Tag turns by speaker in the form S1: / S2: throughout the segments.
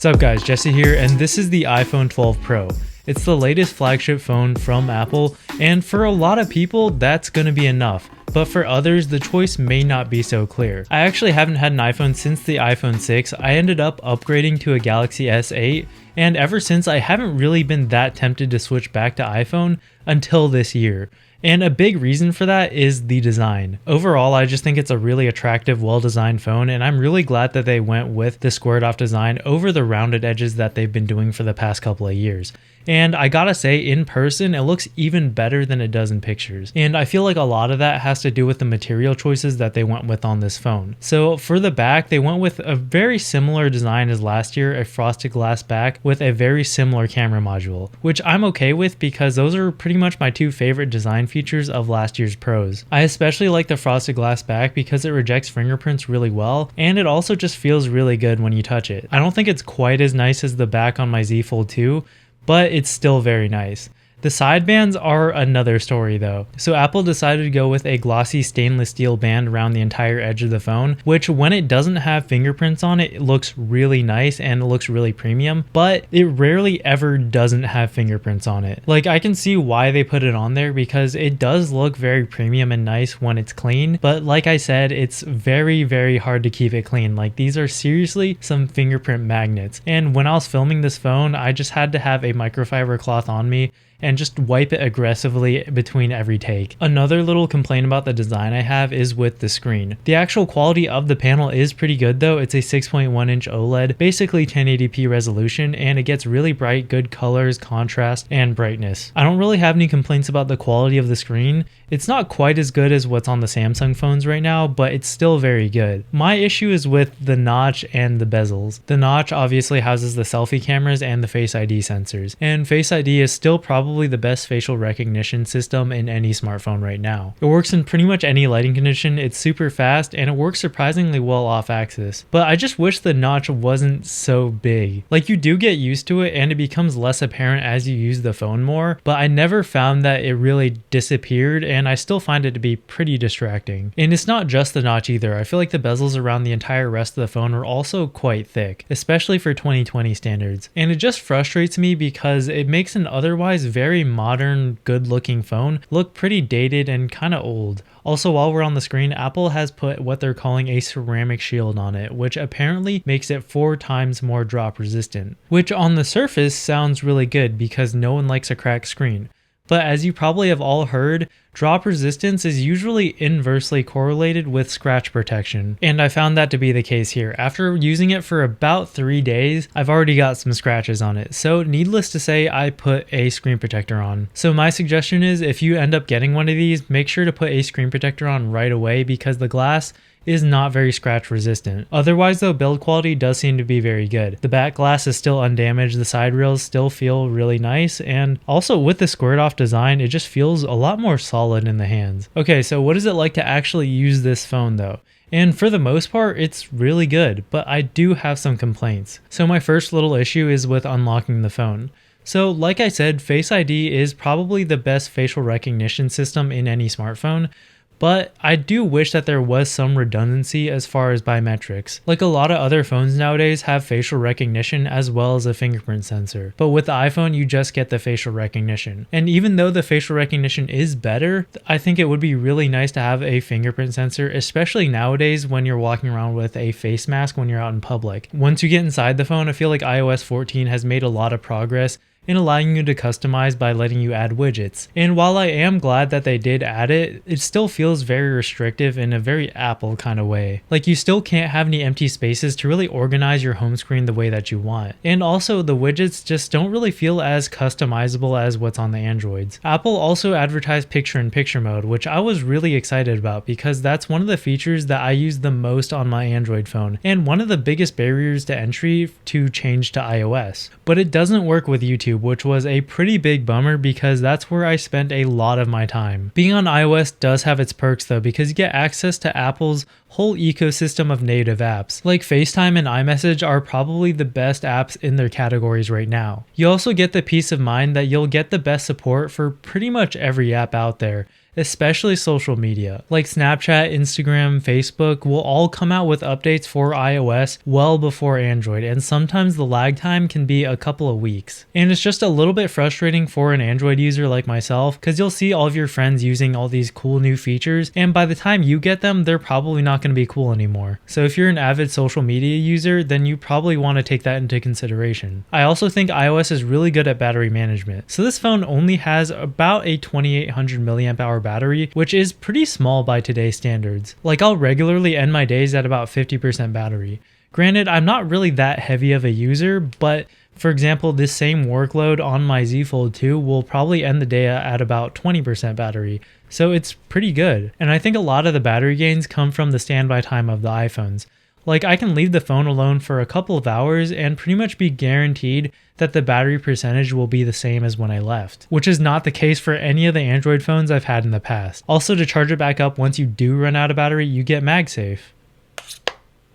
S1: What's up guys, Jesse here, and this is the iPhone 12 Pro. It's the latest flagship phone from Apple, and for a lot of people that's gonna be enough. But for others, the choice may not be so clear. I actually haven't had an iPhone since the iPhone 6. I ended up upgrading to a Galaxy S8, and ever since I haven't really been that tempted to switch back to iPhone until this year. And a big reason for that is the design. Overall, I just think it's a really attractive, well-designed phone, and I'm really glad that they went with the squared off design over the rounded edges that they've been doing for the past couple of years. And I gotta say, in person, it looks even better than it does in pictures. And I feel like a lot of that has to do with the material choices that they went with on this phone. So for the back, they went with a very similar design as last year, a frosted glass back with a very similar camera module, which I'm okay with because those are pretty much my two favorite design features of last year's Pros. I especially like the frosted glass back because it rejects fingerprints really well, and it also just feels really good when you touch it. I don't think it's quite as nice as the back on my Z Fold 2, but it's still very nice. The sidebands are another story though. So Apple decided to go with a glossy stainless steel band around the entire edge of the phone, which when it doesn't have fingerprints on it, it looks really nice and it looks really premium, but it rarely ever doesn't have fingerprints on it. Like, I can see why they put it on there because it does look very premium and nice when it's clean, but like I said, it's very, very hard to keep it clean. Like, these are seriously some fingerprint magnets. And when I was filming this phone, I just had to have a microfiber cloth on me and just wipe it aggressively between every take. Another little complaint about the design I have is with the screen. The actual quality of the panel is pretty good though. It's a 6.1 inch OLED, basically 1080p resolution, and it gets really bright, good colors, contrast, and brightness. I don't really have any complaints about the quality of the screen. It's not quite as good as what's on the Samsung phones right now, but it's still very good. My issue is with the notch and the bezels. The notch obviously houses the selfie cameras and the Face ID sensors, and Face ID is still probably the best facial recognition system in any smartphone right now. It works in pretty much any lighting condition, it's super fast, and it works surprisingly well off axis. But I just wish the notch wasn't so big. Like, you do get used to it and it becomes less apparent as you use the phone more, but I never found that it really disappeared, and I still find it to be pretty distracting. And it's not just the notch either. I feel like the bezels around the entire rest of the phone are also quite thick, especially for 2020 standards. And it just frustrates me because it makes an otherwise very modern, good-looking phone look pretty dated and kind of old. Also, while we're on the screen, Apple has put what they're calling a ceramic shield on it, which apparently makes it 4 times more drop resistant, which on the surface sounds really good because no one likes a cracked screen. But as you probably have all heard, drop resistance is usually inversely correlated with scratch protection, and I found that to be the case here. After using it for about 3 days, I've already got some scratches on it, so needless to say, I put a screen protector on. So my suggestion is, if you end up getting one of these, make sure to put a screen protector on right away because the glass is not very scratch resistant. Otherwise though, build quality does seem to be very good. The back glass is still undamaged, the side rails still feel really nice, and also with the squared off design, it just feels a lot more solid in the hands. Okay, so what is it like to actually use this phone though? And for the most part, it's really good, but I do have some complaints. So my first little issue is with unlocking the phone. So like I said, Face ID is probably the best facial recognition system in any smartphone, but I do wish that there was some redundancy as far as biometrics. Like, a lot of other phones nowadays have facial recognition as well as a fingerprint sensor, but with the iPhone you just get the facial recognition. And even though the facial recognition is better, I think it would be really nice to have a fingerprint sensor, especially nowadays when you're walking around with a face mask when you're out in public. Once you get inside the phone, I feel like iOS 14 has made a lot of progress in allowing you to customize by letting you add widgets. And while I am glad that they did add it, it still feels very restrictive in a very Apple kind of way. Like, you still can't have any empty spaces to really organize your home screen the way that you want. And also, the widgets just don't really feel as customizable as what's on the Androids. Apple also advertised picture-in-picture mode, which I was really excited about because that's one of the features that I use the most on my Android phone, and one of the biggest barriers to entry to change to iOS. But it doesn't work with YouTube, which was a pretty big bummer because that's where I spent a lot of my time. Being on iOS does have its perks though, because you get access to Apple's whole ecosystem of native apps. Like FaceTime and iMessage are probably the best apps in their categories right now. You also get the peace of mind that you'll get the best support for pretty much every app out there, especially social media. Like Snapchat, Instagram, Facebook will all come out with updates for iOS well before Android, and sometimes the lag time can be a couple of weeks. And it's just a little bit frustrating for an Android user like myself, because you'll see all of your friends using all these cool new features, and by the time you get them, they're probably not going to be cool anymore. So if you're an avid social media user, then you probably want to take that into consideration. I also think iOS is really good at battery management. So this phone only has about a 2800 milliamp hour battery, which is pretty small by today's standards. Like, I'll regularly end my days at about 50% battery. Granted, I'm not really that heavy of a user, but for example, this same workload on my Z Fold 2 will probably end the day at about 20% battery. So it's pretty good. And I think a lot of the battery gains come from the standby time of the iPhones. Like, I can leave the phone alone for a couple of hours and pretty much be guaranteed that the battery percentage will be the same as when I left, which is not the case for any of the Android phones I've had in the past. Also, to charge it back up once you do run out of battery, you get Magsafe.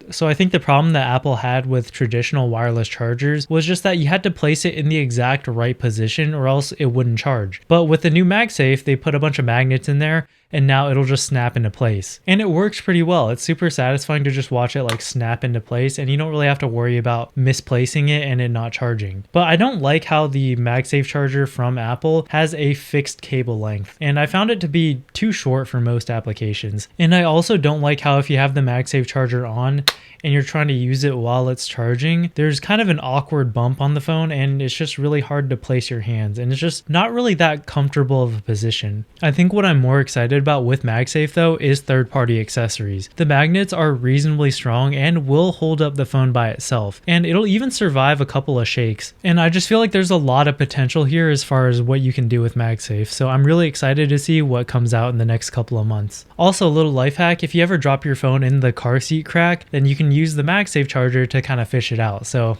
S1: So I think the problem that Apple had with traditional wireless chargers was just that you had to place it in the exact right position or else it wouldn't charge. But with the new Magsafe, they put a bunch of magnets in there and now it'll just snap into place. And it works pretty well. It's super satisfying to just watch it like snap into place, and you don't really have to worry about misplacing it and it not charging. But I don't like how the Magsafe charger from Apple has a fixed cable length, and I found it to be too short for most applications. And I also don't like how if you have the Magsafe charger on and you're trying to use it while it's charging, there's kind of an awkward bump on the phone and it's just really hard to place your hands, and it's just not really that comfortable of a position. I think what I'm more excited about with Magsafe though is third-party accessories. The magnets are reasonably strong and will hold up the phone by itself, and it'll even survive a couple of shakes. And I just feel like there's a lot of potential here as far as what you can do with Magsafe, so I'm really excited to see what comes out in the next couple of months. Also, a little life hack: if you ever drop your phone in the car seat crack, then you can use the Magsafe charger to kind of fish it out. So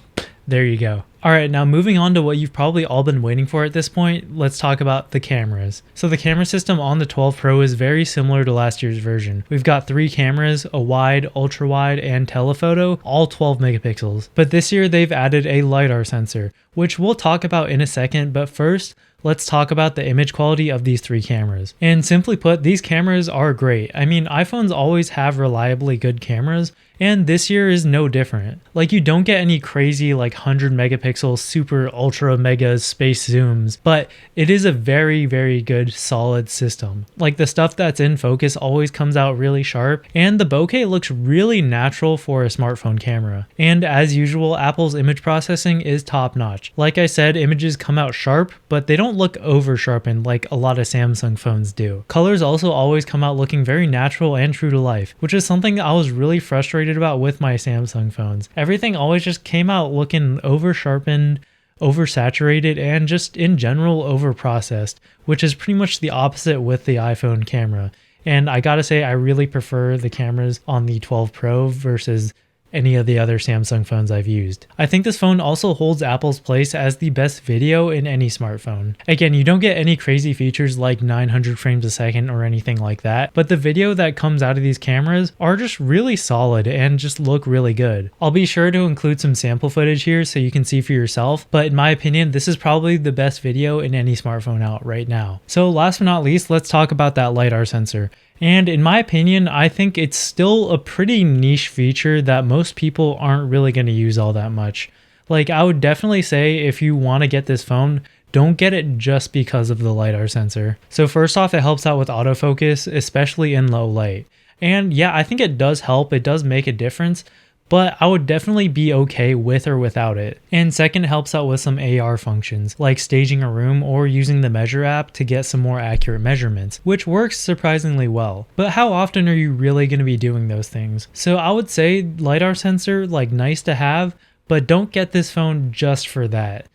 S1: there you go. Alright, now moving on to what you've probably all been waiting for at this point, let's talk about the cameras. So the camera system on the 12 Pro is very similar to last year's version. We've got 3 cameras, a wide, ultra wide, and telephoto, all 12 megapixels. But this year they've added a LiDAR sensor, which we'll talk about in a second, but first, let's talk about the image quality of these 3 cameras. And simply put, these cameras are great. I mean, iPhones always have reliably good cameras, and this year is no different. Like, you don't get any crazy like 100 megapixel super ultra mega space zooms, but it is a very, very good solid system. Like, the stuff that's in focus always comes out really sharp, and the bokeh looks really natural for a smartphone camera. And as usual, Apple's image processing is top notch. Like I said, images come out sharp, but they don't look over sharpened like a lot of Samsung phones do. Colors also always come out looking very natural and true to life, which is something I was really frustrated about with my Samsung phones. Everything always just came out looking over sharpened, oversaturated, and just in general over processed, which is pretty much the opposite with the iPhone camera. And I gotta say, I really prefer the cameras on the 12 Pro versus any of the other Samsung phones I've used. I think this phone also holds Apple's place as the best video in any smartphone. Again, you don't get any crazy features like 900 frames a second or anything like that, but the video that comes out of these cameras are just really solid and just look really good. I'll be sure to include some sample footage here so you can see for yourself, but in my opinion, this is probably the best video in any smartphone out right now. So last but not least, let's talk about that LiDAR sensor. And in my opinion, I think it's still a pretty niche feature that most people aren't really going to use all that much. Like, I would definitely say if you want to get this phone, don't get it just because of the LiDAR sensor. So first off, it helps out with autofocus, especially in low light. And yeah, I think it does help, it does make a difference, but I would definitely be okay with or without it. And second, it helps out with some AR functions, like staging a room or using the Measure app to get some more accurate measurements, which works surprisingly well. But how often are you really going to be doing those things? So I would say LiDAR sensor, like, nice to have, but don't get this phone just for that.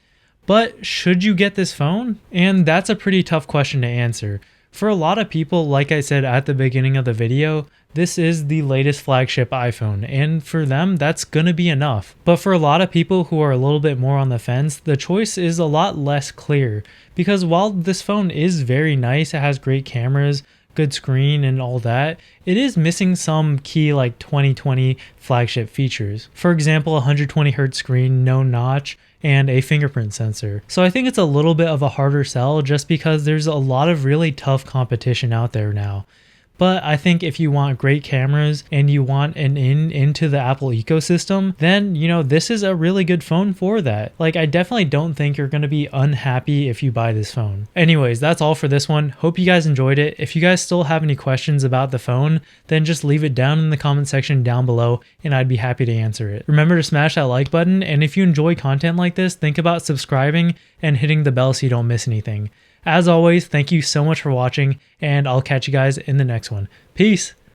S1: But should you get this phone? And that's a pretty tough question to answer. For a lot of people, like I said at the beginning of the video, this is the latest flagship iPhone, and for them, that's gonna be enough. But for a lot of people who are a little bit more on the fence, the choice is a lot less clear, because while this phone is very nice, it has great cameras, good screen and all that, it is missing some key like 2020 flagship features. For example, 120Hz screen, no notch, and a fingerprint sensor. So I think it's a little bit of a harder sell just because there's a lot of really tough competition out there now. But I think if you want great cameras and you want an into the Apple ecosystem, then, you know, this is a really good phone for that. Like, I definitely don't think you're going to be unhappy if you buy this phone. Anyways, that's all for this one. Hope you guys enjoyed it. If you guys still have any questions about the phone, then just leave it down in the comment section down below and I'd be happy to answer it. Remember to smash that like button, and if you enjoy content like this, think about subscribing and hitting the bell so you don't miss anything. As always, thank you so much for watching, and I'll catch you guys in the next one. Peace!